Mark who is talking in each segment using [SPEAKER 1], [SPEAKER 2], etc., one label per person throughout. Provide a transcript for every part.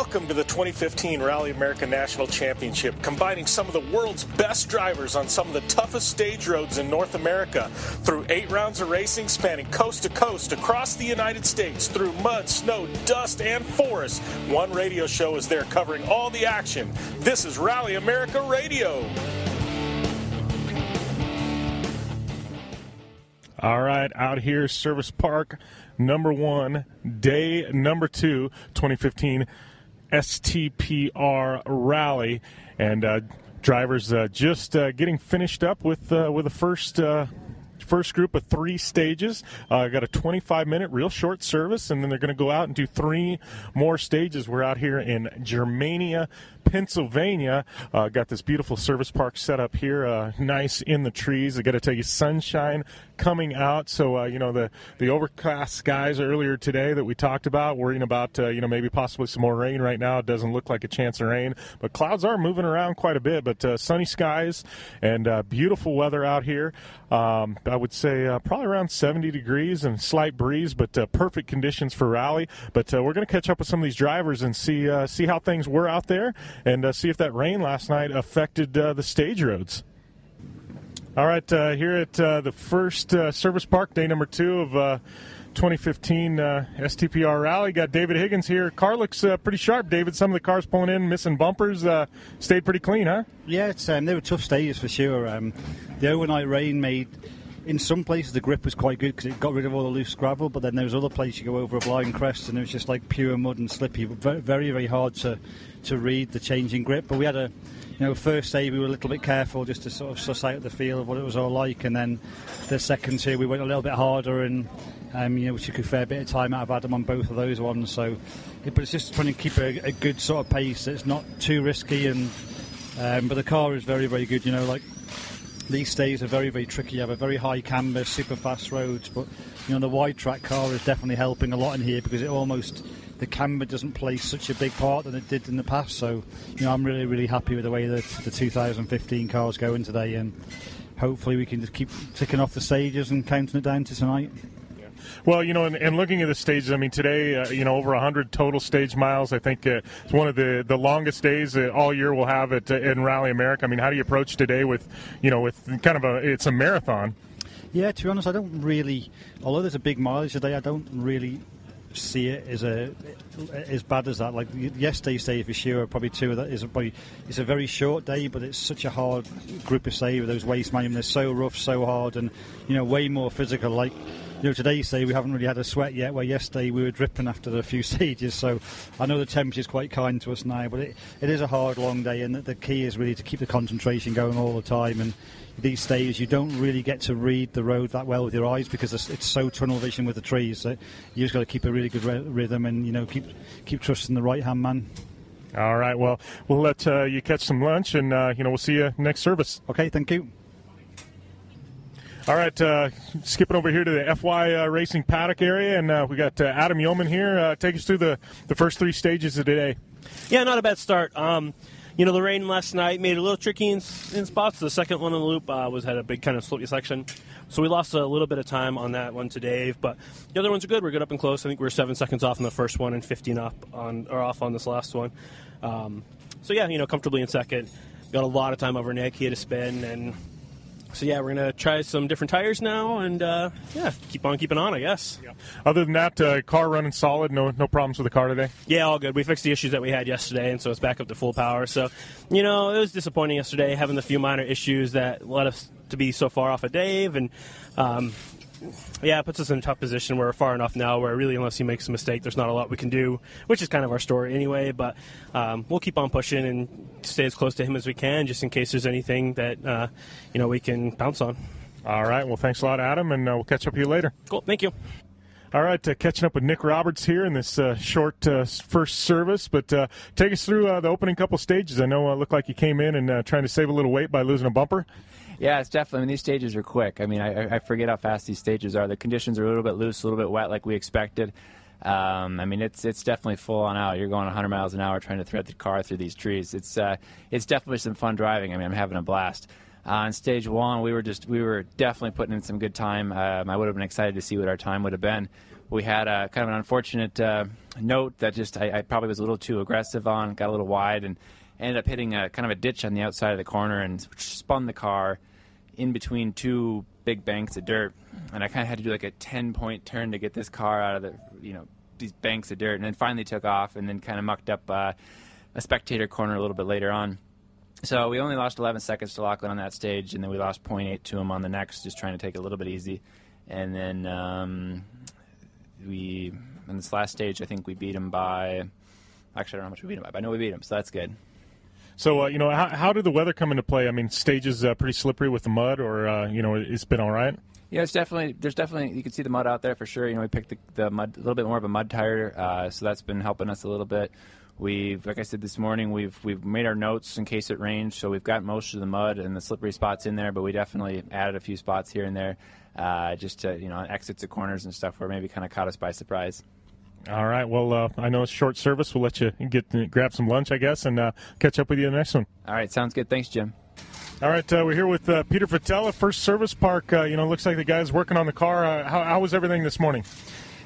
[SPEAKER 1] Welcome to the 2015 Rally America National Championship, combining some of the world's best drivers on some of the toughest stage roads in North America. Through 8 rounds of racing spanning coast to coast across the United States, through mud, snow, dust, and forest, one radio show is there covering all the action. This is Rally America Radio. All right, out here, Service Park number 1, day number 2, 2015 STPR Rally, and drivers just getting finished up with the first group of 3 stages. Got a 25-minute real short service, and then they're going to go out and do 3 more stages. We're out here in Germania, Pennsylvania. Got this beautiful service park set up here, nice in the trees. I got to tell you, sunshine coming out. So the overcast skies earlier today that we talked about, worrying about maybe possibly some more rain. Right now it doesn't look like a chance of rain, but clouds are moving around quite a bit. But sunny skies and beautiful weather out here. I would say probably around 70 degrees and slight breeze, but perfect conditions for rally. But we're going to catch up with some of these drivers and see how things were out there, and see if that rain last night affected the stage roads. All right, here at the first service park, day number 2 of 2015 STPR Rally. Got David Higgins here. Car looks pretty sharp, David. Some of the cars pulling in, missing bumpers, stayed pretty clean, huh? Yeah,
[SPEAKER 2] they were tough stages for sure. The overnight rain made, in some places the grip was quite good because it got rid of all the loose gravel, but then there was other places you go over a blind crest and it was just like pure mud and slippy. Very, very hard to read the changing grip. But we had a first day we were a little bit careful just to sort of suss out the feel of what it was all like, and then the second 2 we went a little bit harder, and we took a fair bit of time out of Adam on both of those ones. So, but it's just trying to keep a good sort of pace. It's not too risky, and but the car is very, very good. These stays are very, very tricky. You have a very high camber, super fast roads, but the wide track car is definitely helping a lot in here because the camber doesn't play such a big part than it did in the past. So I'm really, really happy with the way that the 2015 car's going today, and hopefully we can just keep ticking off the stages and counting it down to tonight.
[SPEAKER 1] Well, and looking at the stages, I mean, today, over 100 total stage miles. I think it's one of the longest days all year we'll have in Rally America. I mean, how do you approach today with kind of it's a marathon?
[SPEAKER 2] Yeah, to be honest, I don't really, although there's a big mileage today, I don't really see it as bad as that. Like yesterday's day for sure, probably 2 of that it's a very short day, but it's such a hard group of say with those waste manuals. They're so rough, so hard, and way more physical. Like today's day we haven't really had a sweat yet, where yesterday we were dripping after a few stages. So I know the temperature's quite kind to us now, but it is a hard, long day, and the key is really to keep the concentration going all the time. And these days you don't really get to read the road that well with your eyes because it's so tunnel vision with the trees that you just got to keep a really good rhythm and keep trusting the right hand man.
[SPEAKER 1] All right, well, we'll let you catch some lunch, and we'll see you next service.
[SPEAKER 2] Okay, thank you.
[SPEAKER 1] All right, skipping over here to the FY Racing paddock area, and we got Adam Yeoman here. Take us through the first 3 stages of today.
[SPEAKER 3] Yeah, not a bad start. The rain last night made it a little tricky in spots. The second one on the loop had a big kind of slopey section, so we lost a little bit of time on that one to Dave. But the other ones are good. We're good up and close. I think we're 7 seconds off on the first one and 15 off on this last one. Comfortably in second. Got a lot of time over Nick. He had a spin, and so we're gonna try some different tires now, and keep on keeping on, I guess.
[SPEAKER 1] Yeah. Other than that, car running solid. No problems with the car today.
[SPEAKER 3] Yeah, all good. We fixed the issues that we had yesterday, and so it's back up to full power. So, it was disappointing yesterday having the few minor issues that led us to be so far off of Dave, and it puts us in a tough position. We're far enough now where really, unless he makes a mistake, there's not a lot we can do, which is kind of our story anyway. But we'll keep on pushing and stay as close to him as we can, just in case there's anything that we can bounce on.
[SPEAKER 1] All right. Well, thanks a lot, Adam, and we'll catch up with you later.
[SPEAKER 3] Cool. Thank you.
[SPEAKER 1] All right, catching up with Nick Roberts here in this short first service, but take us through the opening couple stages. I know it looked like you came in and trying to save a little weight by losing a bumper.
[SPEAKER 4] Yeah, it's definitely. These stages are quick. I forget how fast these stages are. The conditions are a little bit loose, a little bit wet, like we expected. It's definitely full on out. You're going 100 miles an hour trying to thread the car through these trees. It's definitely some fun driving. I'm having a blast. On stage 1, we were definitely putting in some good time. I would have been excited to see what our time would have been. We had a kind of an unfortunate note that just I probably was a little too aggressive on, got a little wide, and ended up hitting a kind of a ditch on the outside of the corner and spun the car in between two big banks of dirt. And I kind of had to do like a 10-point turn to get this car out of the, these banks of dirt, and then finally took off and then kind of mucked up a spectator corner a little bit later on. So we only lost 11 seconds to Lachlan on that stage, and then we lost 0.8 to him on the next, just trying to take it a little bit easy. And then in this last stage, I think we beat him by, actually I don't know how much we beat him by, but I know we beat him, so that's good.
[SPEAKER 1] So, how did the weather come into play? I mean, stage is pretty slippery with the mud, or, it's been all right?
[SPEAKER 4] Yeah, there's definitely, you can see the mud out there for sure. We picked the mud, a little bit more of a mud tire, so that's been helping us a little bit. Like I said this morning, we've made our notes in case it rains, so we've got most of the mud and the slippery spots in there, but we definitely added a few spots here and there, just to, on exits of corners and stuff where maybe kind of caught us by surprise.
[SPEAKER 1] All right. Well, I know it's short service. We'll let you grab some lunch, I guess, and catch up with you in the next one.
[SPEAKER 4] All right. Sounds good. Thanks, Jim.
[SPEAKER 1] All right, we're here with Peter Fatella, First Service Park. Looks like the guy's working on the car. How was everything this morning?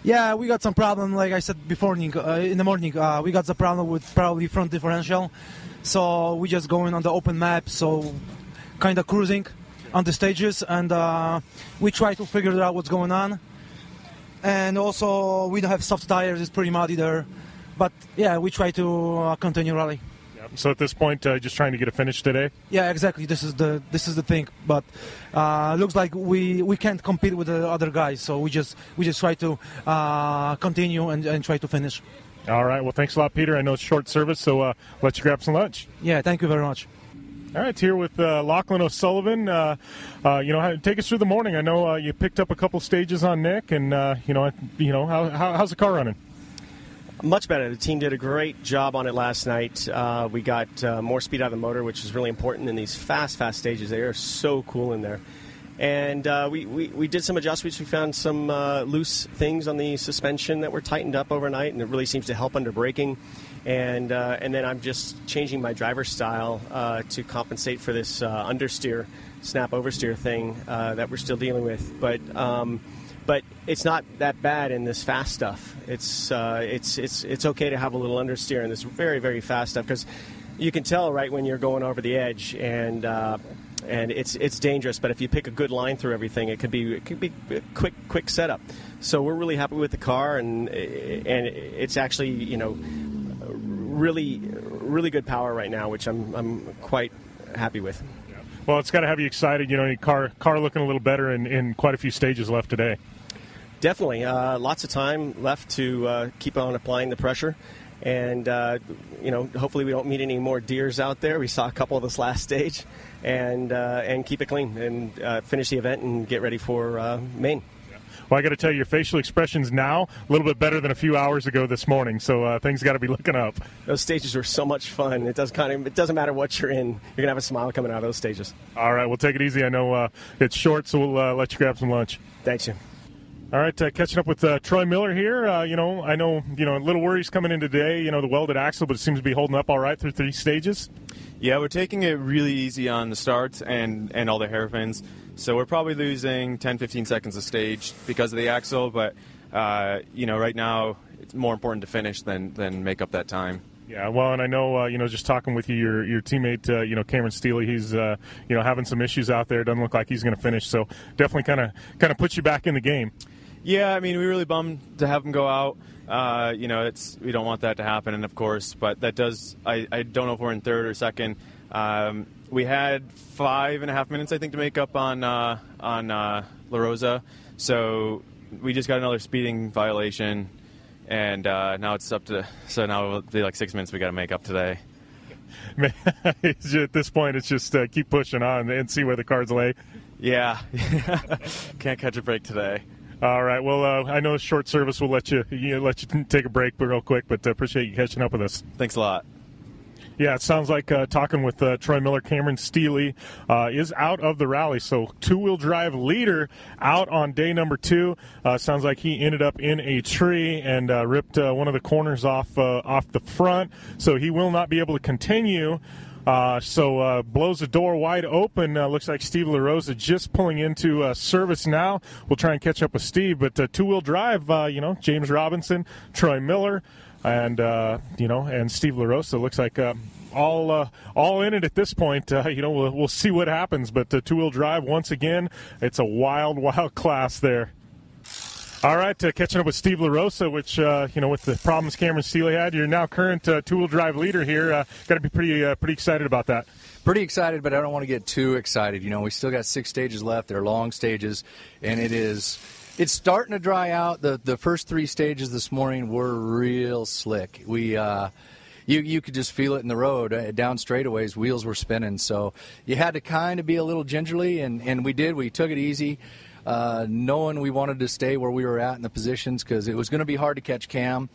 [SPEAKER 5] Yeah, we got some problem. Like I said before, in the morning, we got the problem with probably front differential. So we just going on the open map, so kind of cruising on the stages, and we try to figure out what's going on. And also, we don't have soft tires; it's pretty muddy there. But yeah, we try to continue rally.
[SPEAKER 1] So at this point, just trying to get a finish today?
[SPEAKER 5] Yeah, exactly. This is the thing. But looks like we can't compete with the other guys, so we just try to continue and try to finish.
[SPEAKER 1] All right. Well, thanks a lot, Peter. I know it's short service, so let you grab some lunch.
[SPEAKER 5] Yeah, thank you very much.
[SPEAKER 1] All right, here with Lachlan O'Sullivan. Take us through the morning. I know you picked up a couple stages on Nick, and how's the car running?
[SPEAKER 6] Much better. The team did a great job on it last night. We got more speed out of the motor, which is really important in these fast stages. They are so cool in there. And we did some adjustments. We found some loose things on the suspension that were tightened up overnight, and it really seems to help under braking. And then I'm just changing my driver style to compensate for this understeer, snap oversteer thing that we're still dealing with. But it's not that bad in this fast stuff. It's okay to have a little understeer in this very, very fast stuff, because you can tell right when you're going over the edge, and it's dangerous. But if you pick a good line through everything, it could be a quick setup. So we're really happy with the car, and it's actually really, really good power right now, which I'm quite happy with.
[SPEAKER 1] Well, it's got to have you excited. Your car looking a little better in quite a few stages left today.
[SPEAKER 6] Definitely. Lots of time left to keep on applying the pressure. And, hopefully we don't meet any more deers out there. We saw a couple of this last stage. And keep it clean and finish the event and get ready for Maine.
[SPEAKER 1] Well, I got to tell you, your facial expressions now a little bit better than a few hours ago this morning. So things got to be looking up.
[SPEAKER 6] Those stages were so much fun. It doesn't matter what you're in. You're gonna have a smile coming out of those stages.
[SPEAKER 1] All right, we'll take it easy. I know it's short, so we'll let you grab some lunch.
[SPEAKER 6] Thanks, you.
[SPEAKER 1] All right, catching up with Troy Miller here. I know little worries coming in today. The welded axle, but it seems to be holding up all right through 3 stages.
[SPEAKER 7] Yeah, we're taking it really easy on the starts and all the hairpins. So we're probably losing 10-15 seconds a stage because of the axle, but right now it's more important to finish than make up that time.
[SPEAKER 1] Yeah, well, and I know just talking with you, your teammate Cameron Steele, he's having some issues out there. Doesn't look like he's going to finish, so definitely kind of puts you back in the game.
[SPEAKER 7] Yeah, I mean, we really bummed to have him go out. We don't want that to happen, and of course, but that does. I don't know if we're in third or second. We had 5.5 minutes, I think, to make up on La Rosa, so we just got another speeding violation, and now it's up to. So now it'll be like 6 minutes we got to make up today.
[SPEAKER 1] At this point, it's just keep pushing on and see where the cards lay.
[SPEAKER 7] Yeah, can't catch a break today.
[SPEAKER 1] All right. Well, I know it's short service. We'll let you take a break real quick, but appreciate you catching up with us.
[SPEAKER 7] Thanks a lot.
[SPEAKER 1] Yeah, it sounds like talking with Troy Miller, Cameron Steele is out of the rally. So two-wheel drive leader out on day number 2. Sounds like he ended up in a tree and ripped one of the corners off the front. So he will not be able to continue Blows the door wide open. Looks like Steve LaRosa just pulling into service now. We'll try and catch up with Steve, but two-wheel drive, James Robinson, Troy Miller, and Steve LaRosa looks like all in it at this point. We'll see what happens, but two-wheel drive once again, it's a wild class there. All right, catching up with Steve LaRosa, which, with the problems Cameron Steele had, you're now current two-wheel drive leader here. Got to be pretty excited about that.
[SPEAKER 8] Pretty excited, but I don't want to get too excited. We still got 6 stages left. They're long stages, and it's starting to dry out. The first 3 stages this morning were real slick. We you could just feel it in the road. Down straightaways, wheels were spinning, so you had to kind of be a little gingerly, and we did. We took it easy. Knowing we wanted to stay where we were at in the positions because it was going to be hard to catch Cam,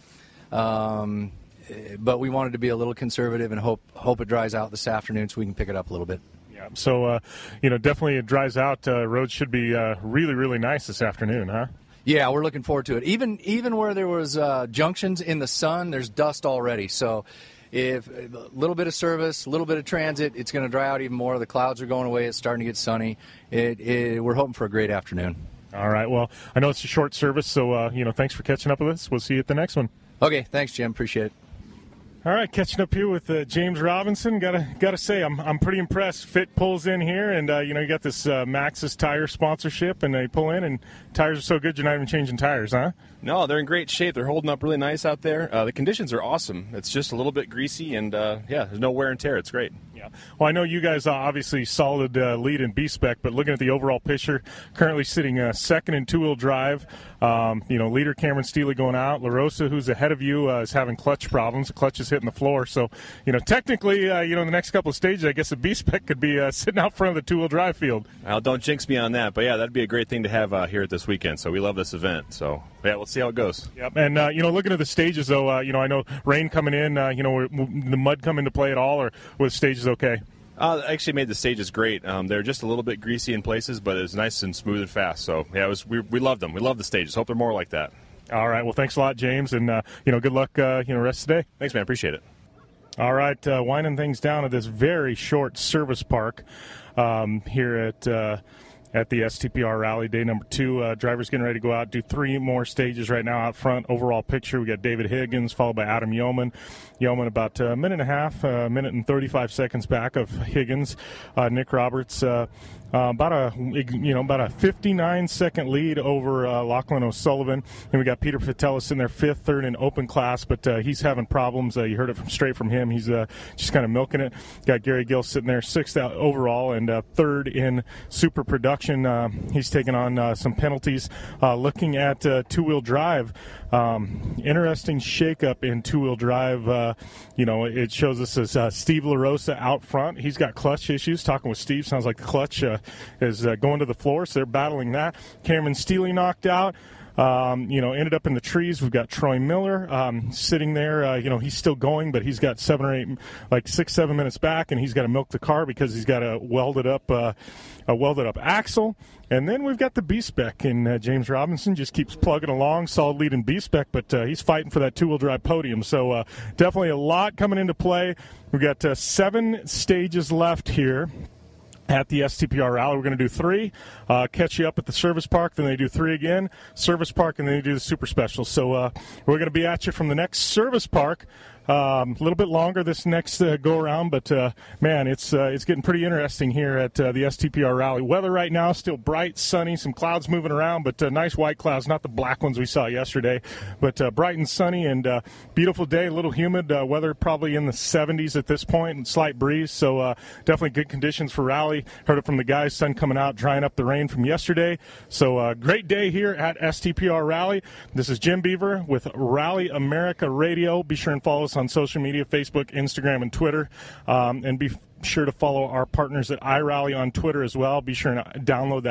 [SPEAKER 8] but we wanted to be a little conservative and hope it dries out this afternoon so we can pick it up a little bit.
[SPEAKER 1] Yeah, so definitely it dries out. Roads should be really, really nice this afternoon, huh?
[SPEAKER 8] Yeah, we're looking forward to it. Even where there was junctions in the sun, there's dust already. So if a little bit of service, a little bit of transit, it's going to dry out even more. The clouds are going away. It's starting to get sunny. We're hoping for a great afternoon.
[SPEAKER 1] All right. Well, I know it's a short service, so thanks for catching up with us. We'll see you at the next one.
[SPEAKER 8] Okay. Thanks, Jim. Appreciate it.
[SPEAKER 1] All right, catching up here with James Robinson. Gotta say, I'm pretty impressed. Fit pulls in here, and you got this Maxxis tire sponsorship, and they pull in, and tires are so good you're not even changing tires, huh?
[SPEAKER 9] No, they're in great shape. They're holding up really nice out there. The conditions are awesome. It's just a little bit greasy, and there's no wear and tear. It's great.
[SPEAKER 1] Yeah. Well, I know you guys obviously solid lead in B-Spec, but looking at the overall picture, currently sitting second in two-wheel drive. Leader Cameron Steele going out. LaRosa, who's ahead of you, is having clutch problems. The clutch is hitting the floor. So, technically, in the next couple of stages, I guess a B-Spec could be sitting out front of the two-wheel drive field.
[SPEAKER 9] Well, don't jinx me on that. But, yeah, that'd be a great thing to have here at this weekend. So we love this event. So, yeah, we'll see how it goes.
[SPEAKER 1] Yep. And, looking at the stages, though, I know rain coming in, the mud come into play at all, or were the stages okay?
[SPEAKER 9] I actually made the stages great. They're just a little bit greasy in places, but it's nice and smooth and fast. So, yeah, we loved them. We love the stages. Hope they're more like that.
[SPEAKER 1] All right. Well, thanks a lot, James, and, good luck, rest of the day.
[SPEAKER 9] Thanks, man. Appreciate it.
[SPEAKER 1] All right. Winding things down at this very short service park here at the STPR Rally, day number 2. Drivers getting ready to go out, do 3 more stages right now out front. Overall picture, we got David Higgins, followed by Adam Yeoman. Yeoman about a minute and a half, minute and 35 seconds back of Higgins. Nick Roberts, about a 59-second lead over Lachlan O'Sullivan. And we got Peter Fatellis in there 5th, 3rd in open class, but he's having problems. You heard it straight from him. He's just kind of milking it. Got Gary Gill sitting there 6th overall and 3rd in super production. He's taking on some penalties. Looking at two-wheel drive, interesting shakeup in two-wheel drive. It shows us as Steve LaRosa out front. He's got clutch issues. Talking with Steve, sounds like the clutch is going to the floor, so they're battling that. Cameron Steele knocked out. Ended up in the trees. We've got Troy Miller sitting there. He's still going, but he's got 6-7 minutes back, and he's got to milk the car because he's got a welded up axle. And then we've got the B-Spec, and James Robinson just keeps plugging along. Solid lead in B-Spec, but he's fighting for that two-wheel drive podium. So definitely a lot coming into play. We've got 7 stages left here at the STPR Rally. We're going to do 3, catch you up at the service park, then they do 3 again, service park, and then they do the super special. So we're going to be at you from the next service park. A little bit longer this next go-around, but, man, it's getting pretty interesting here at the STPR Rally. Weather right now still bright, sunny, some clouds moving around, but nice white clouds, not the black ones we saw yesterday, but bright and sunny and beautiful day, a little humid. Weather probably in the 70s at this point and slight breeze, so definitely good conditions for Rally. Heard it from the guys, sun coming out, drying up the rain from yesterday. So great day here at STPR Rally. This is Jim Beaver with Rally America Radio. Be sure and follow us on social media, Facebook, Instagram, and Twitter. And be sure to follow our partners at iRally on Twitter as well. Be sure and download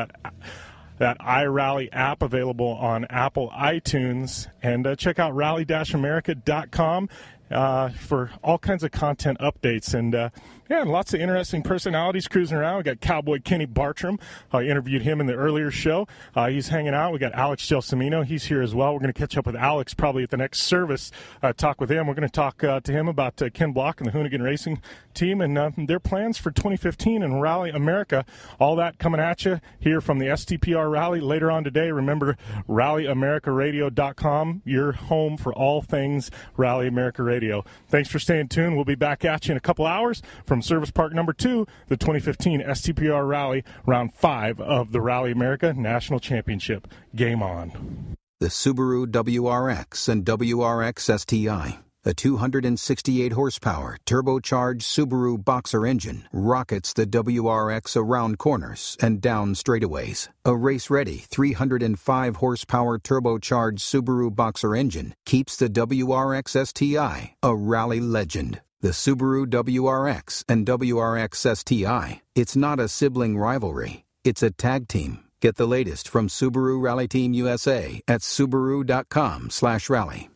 [SPEAKER 1] that iRally app available on Apple iTunes. And check out rally-america.com. for all kinds of content updates. And lots of interesting personalities cruising around. We got Cowboy Kenny Bartram. I interviewed him in the earlier show. He's hanging out. We got Alex Gelsomino. He's here as well. We're going to catch up with Alex probably at the next service, talk with him. We're going to talk to him about Ken Block and the Hoonigan Racing team and their plans for 2015 and Rally America. All that coming at you here from the STPR Rally later on today. Remember, RallyAmericaRadio.com, your home for all things Rally America Radio. Thanks for staying tuned. We'll be back at you in a couple hours from Service Park number 2, the 2015 STPR Rally, round 5 of the Rally America National Championship. Game on.
[SPEAKER 10] The Subaru WRX and WRX STI, a 268 horsepower turbocharged Subaru Boxer engine, rockets the WRX around corners and down straightaways. A race-ready 305 horsepower turbocharged Subaru Boxer engine keeps the WRX STI a rally legend. The Subaru WRX and WRX STI, it's not a sibling rivalry, it's a tag team. Get the latest from Subaru Rally Team USA at Subaru.com/rally.